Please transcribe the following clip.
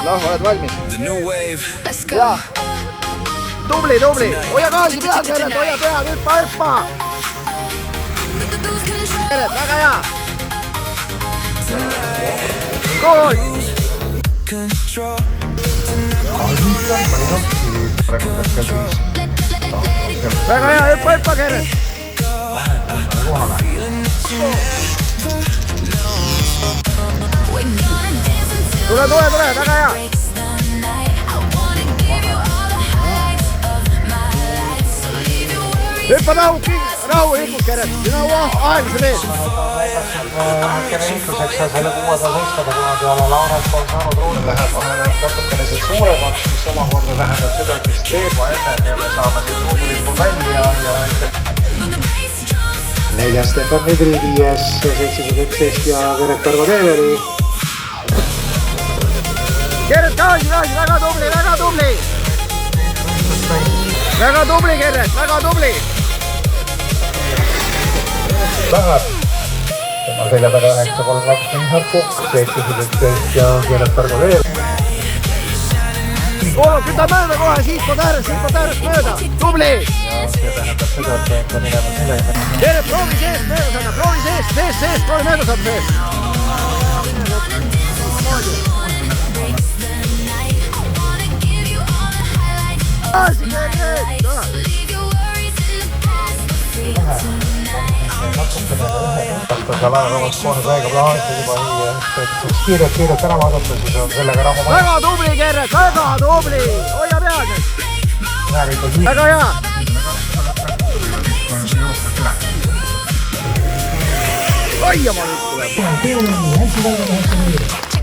noh, oled valmis? jaa. Tubli. Hoia gaasi peal, Keret, hoia peal, hüppa. Keret, väga hea. Kool. Väga hea, hüppa, Keret. Tule, väga hea. Hüppa rahu, hüppud, Keret. Sina aeglaselt ees. Liikluseks ja selle 607 kunagi ala Lauras on saanud ruumi läheb natukene siin suuremaks, mis omakorda tähendab seda, et mis teema enne ja me saame siin ruumilippu välja ja neljas Stefan Midri, 5. 711 ja Keret Targo-Teeveri. Keret gaasi, väga tubli. Väga tubli, Keret, väga tubli. Läheb. Tema selja taga 932 Mihhail Kukk, 711 ja Keret Targo-Teeveri. Koolub, küta mööda kohe, siitpoolt äärest mööda. Tubli. Ja see tähendab seda, et peab minema sellega. Keret, proovi seest mööda saada, proovi seest, proovi mööda saada seest. Gaasi, Keret. Seal ajaravas koonus aega plaanita juba nii, et kiirelt ära vaadata, siis on sellega rahu maja. Väga tubli, Keret, väga tubli. Hoia peal nüüd. Väga hea. Oi, oma nüüd tuleb.